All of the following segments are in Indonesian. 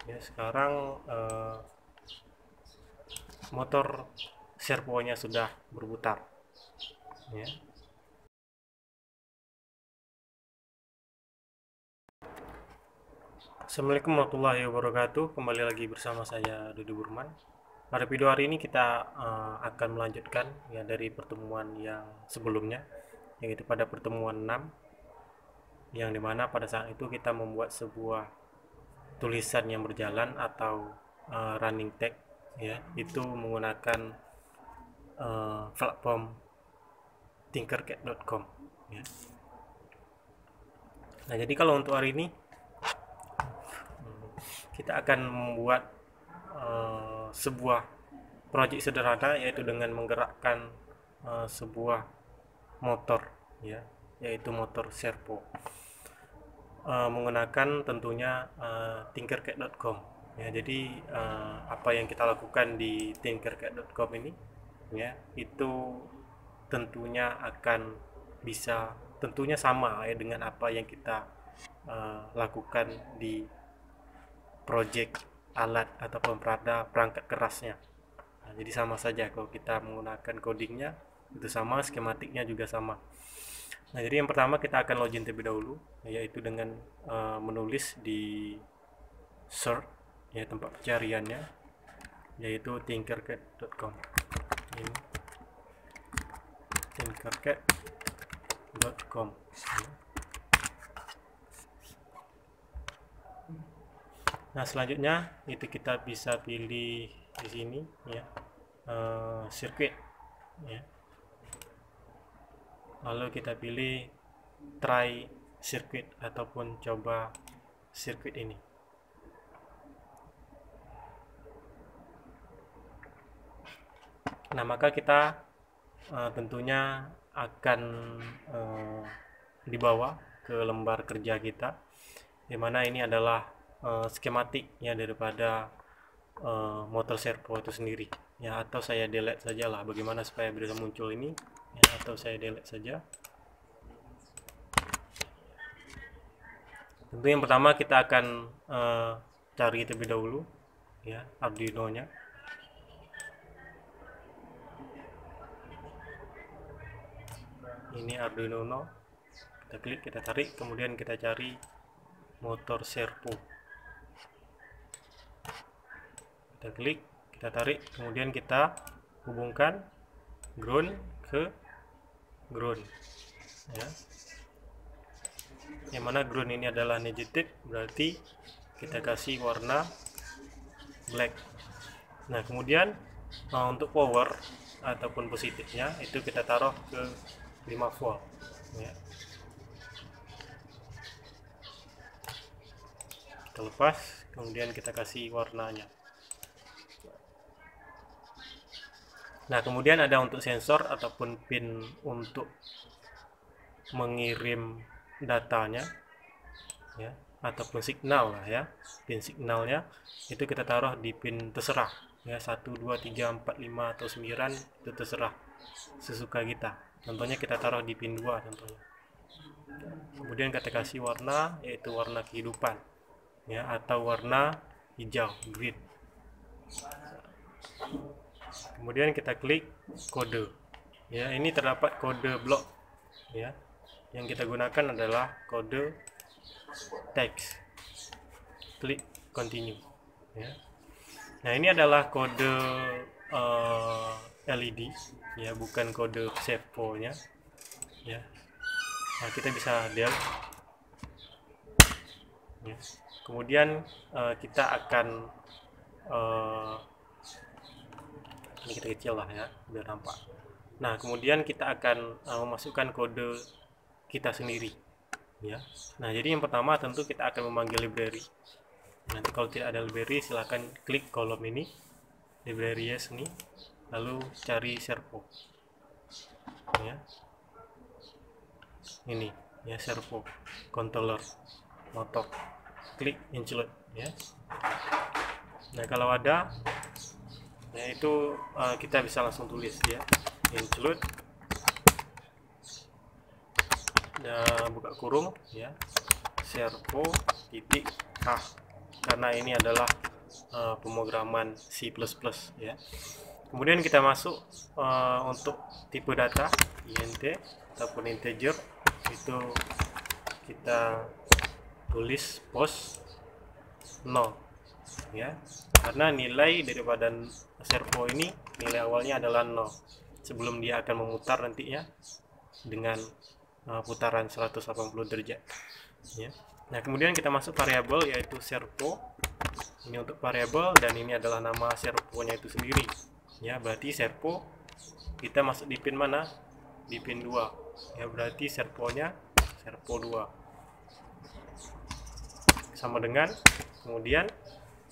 Ya, sekarang motor servonya sudah berputar. Ya. Assalamualaikum warahmatullahi wabarakatuh. Kembali lagi bersama saya Dodi Burman. Pada video hari ini kita akan melanjutkan ya dari pertemuan yang sebelumnya, yaitu pada pertemuan 6, yang dimana pada saat itu kita membuat sebuah tulisan yang berjalan atau running text, ya, itu menggunakan platform tinkercad.com. Ya. Nah, jadi kalau untuk hari ini kita akan membuat sebuah proyek sederhana, yaitu dengan menggerakkan sebuah motor, ya, yaitu motor servo, menggunakan tentunya tinkercad.com. Ya, jadi apa yang kita lakukan di tinkercad.com ini, ya, itu tentunya akan bisa tentunya sama ya dengan apa yang kita lakukan di project alat ataupun perangkat kerasnya. Nah, jadi sama saja kalau kita menggunakan codingnya itu sama, skematiknya juga sama. Nah, jadi yang pertama kita akan login terlebih dahulu, yaitu dengan menulis di search, ya, tempat pencariannya, yaitu tinkercad.com. Ini tinkercad.com. Nah, selanjutnya itu kita bisa pilih di sini, ya, sirkuit, ya. Lalu kita pilih try sirkuit ataupun coba sirkuit ini. Nah, maka kita tentunya akan dibawa ke lembar kerja kita, dimana ini adalah skematiknya daripada motor servo itu sendiri, ya. Atau saya delete saja lah, bagaimana supaya bisa muncul ini, ya, atau saya delete saja. Tentu yang pertama kita akan cari terlebih dahulu, ya, Arduino nya. Ini Arduino Uno, kita klik, kita tarik, kemudian kita cari motor servo, kita klik, kita tarik, kemudian kita hubungkan ground ke ground, ya. Yang mana ground ini adalah negatif, berarti kita kasih warna black. Nah, kemudian untuk power ataupun positifnya itu kita taruh ke 5 volt, ya. Kita lepas, kemudian kita kasih warnanya. Nah, kemudian ada untuk sensor ataupun pin untuk mengirim datanya, ya, ataupun signal lah, ya. Pin signalnya itu kita taruh di pin terserah, ya, 1, 2, 3, 4, 5 atau 9, itu terserah sesuka kita. Contohnya kita taruh di pin 2 contohnya. Kemudian kita kasih warna, yaitu warna kehidupan, ya, atau warna hijau, green. Kemudian kita klik kode, ya. Ini terdapat kode blok, ya. Yang kita gunakan adalah kode text. Klik continue, ya. Nah, ini adalah kode LED, ya, bukan kode servo nya, ya. Nah, kita bisa del, ya. Kemudian kita akan ini kita kecil lah, ya, biar nampak. Nah, kemudian kita akan memasukkan kode kita sendiri, ya. Nah, jadi yang pertama tentu kita akan memanggil library. Nanti kalau tidak ada library, silahkan klik kolom ini, library yes nih, lalu cari servo, ya. Ini, ya, servo controller motor, klik include, ya. Nah, kalau ada, ya, itu kita bisa langsung tulis, ya, include, buka kurung, ya, servo titik a, karena ini adalah pemrograman C++ ya. Kemudian kita masuk untuk tipe data int ataupun integer, itu kita tulis post 0 ya, karena nilai daripada servo ini nilai awalnya adalah 0 sebelum dia akan memutar nantinya dengan putaran 180 derajat ya. Nah, kemudian kita masuk variabel yaitu servo. Ini untuk variabel dan ini adalah nama servonya itu sendiri ya. Berarti servo kita masuk di pin mana? Di pin 2 ya, berarti servonya servo 2 sama dengan, kemudian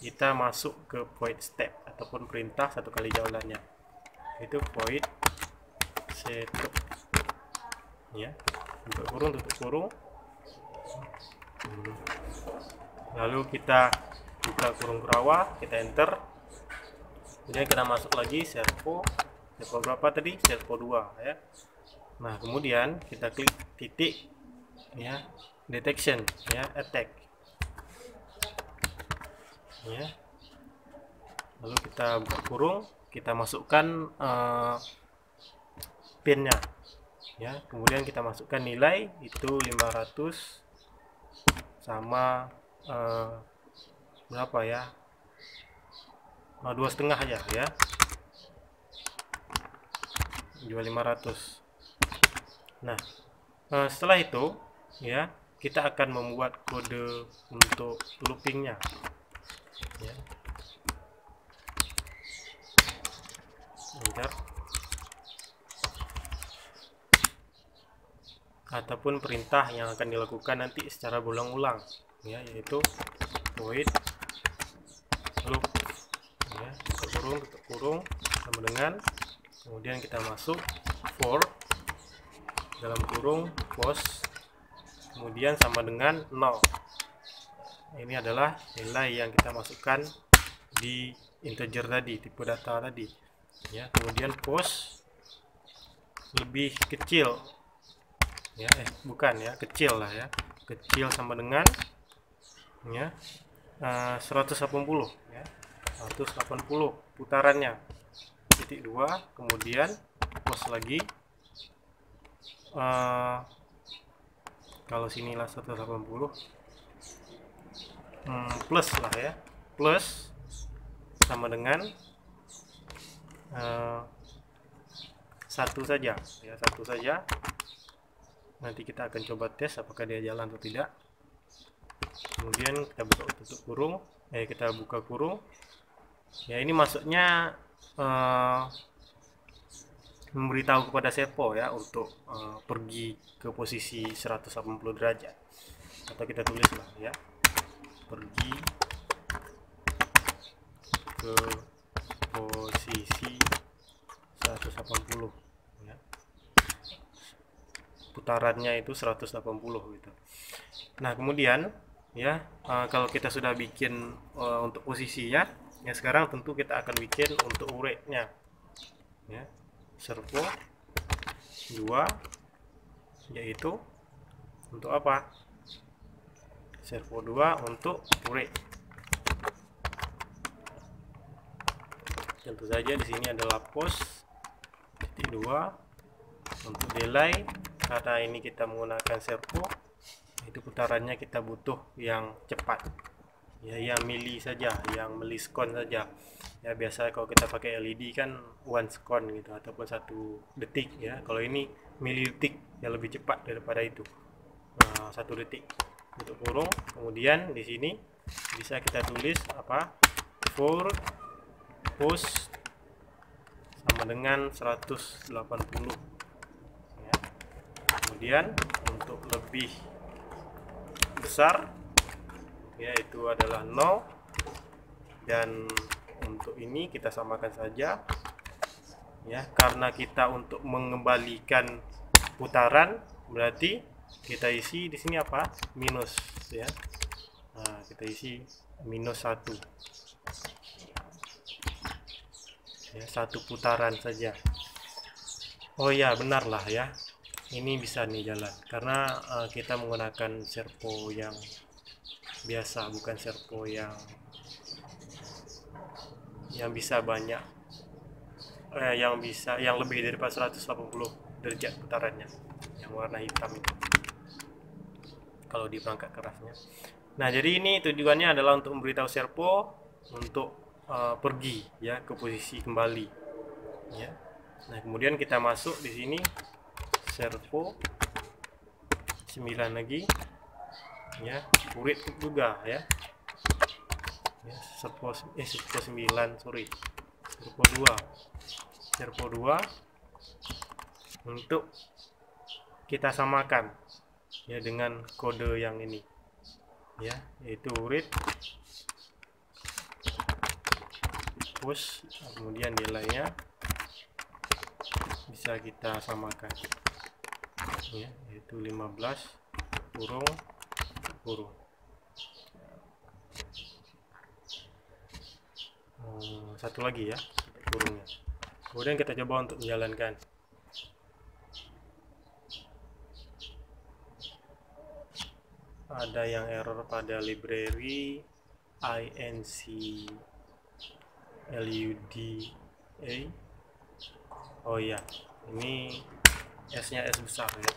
kita masuk ke void step ataupun perintah satu kali jawabannya, itu void setup ya, buka kurung tutup kurung, lalu kita buka kurung kurawal, kita enter, kemudian kita masuk lagi servo berapa tadi? Servo 2 ya. Nah, kemudian kita klik titik ya, detection ya, attack ya, lalu kita buka kurung, kita masukkan pinnya ya, kemudian kita masukkan nilai itu 500 sama berapa ya, 2,5 aja ya, 2500. Nah, setelah itu ya, kita akan membuat kode untuk loopingnya ya. Enter, ataupun perintah yang akan dilakukan nanti secara berulang-ulang ya, yaitu void loop ya, buka kurung tutup kurung sama dengan, kemudian kita masuk for dalam kurung post, kemudian sama dengan 0. Ini adalah nilai yang kita masukkan di integer tadi, tipe data tadi ya. Kemudian post lebih kecil ya, bukan ya, kecil lah ya, kecil sama dengan ya 180 ya, 180 putarannya, titik 2, kemudian post lagi kalau sinilah 180 plus lah ya, plus sama dengan satu saja ya, satu saja. Nanti kita akan coba tes apakah dia jalan atau tidak. Kemudian kita buka tutup kurung, kita buka kurung ya, ini maksudnya memberitahu kepada servo ya untuk pergi ke posisi 180 derajat, atau kita tulis lah ya, pergi ke posisi 180 ya, putarannya itu 180 gitu. Nah, kemudian ya, kalau kita sudah bikin untuk posisinya ya, sekarang tentu kita akan bikin untuk urainya ya, servo 2 yaitu untuk apa? Servo 2 untuk urai. Tentu saja di sini adalah post titik 2 untuk delay, karena ini kita menggunakan servo, itu putarannya kita butuh yang cepat ya, yang mili saja, yang milisekon saja ya. Biasa kalau kita pakai LED kan 1 second gitu ataupun 1 detik ya, kalau ini milidetik yang lebih cepat daripada itu, 1 detik. Untuk kurung, kemudian di sini bisa kita tulis apa, for post sama dengan 180 ya. Kemudian untuk lebih besar yaitu adalah 0, dan untuk ini kita samakan saja ya, karena kita untuk mengembalikan putaran berarti kita isi di sini apa, minus ya. Nah, kita isi minus 1 ya, 1 putaran saja. Oh ya, benarlah ya, ini bisa nih jalan karena kita menggunakan servo yang biasa, bukan servo yang bisa banyak, yang lebih daripada 180 derajat putarannya, yang warna hitam itu kalau di perangkat kerasnya. Nah, jadi ini tujuannya adalah untuk memberitahu servo untuk pergi ya ke posisi kembali ya. Nah, kemudian kita masuk di sini servo 9 lagi ya, urit juga ya. Servo 9, sorry, servo 2 untuk kita samakan ya dengan kode yang ini ya, yaitu read, push, kemudian nilainya bisa kita samakan ya, yaitu 15 kurung kurung. Satu lagi ya kurungnya. Kemudian kita coba untuk menjalankan. Ada yang error pada library inc luda. Oh iya, ini S nya S besar ya,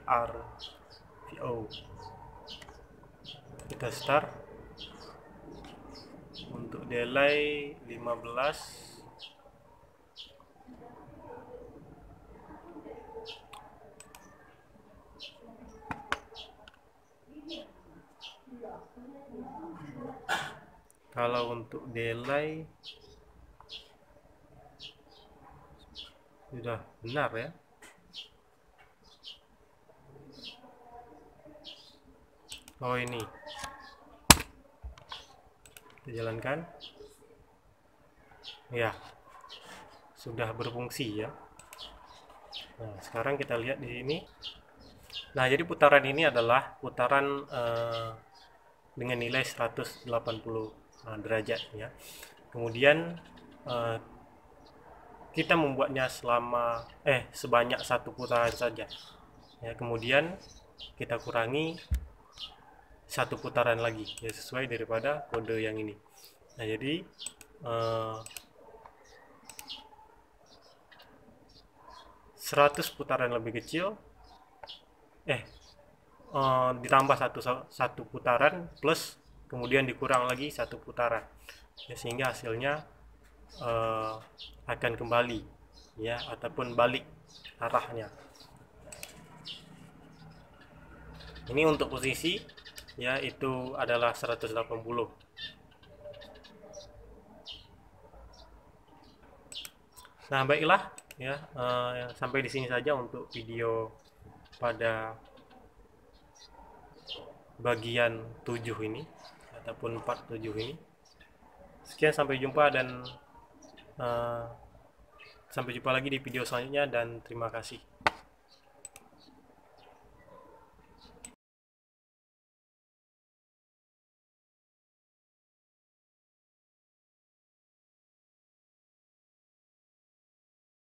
SARVO. Kita start. Untuk delay 15, kalau untuk delay sudah benar ya. Oh, ini kita jalankan ya, sudah berfungsi ya. Nah, sekarang kita lihat di sini. Nah, jadi putaran ini adalah putaran dengan nilai 180 derajat ya. Kemudian kita membuatnya sebanyak satu putaran saja ya. Kemudian kita kurangi satu putaran lagi ya, sesuai daripada kode yang ini. Nah, jadi 100 putaran lebih kecil ditambah satu putaran plus kemudian dikurang lagi satu putaran ya, sehingga hasilnya akan kembali ya, ataupun balik arahnya. Ini untuk posisi ya, itu adalah 180. Nah, baiklah ya, sampai di sini saja untuk video pada bagian 7 ini ataupun part 7 ini. Sekian, sampai jumpa dan sampai jumpa lagi di video selanjutnya, dan terima kasih.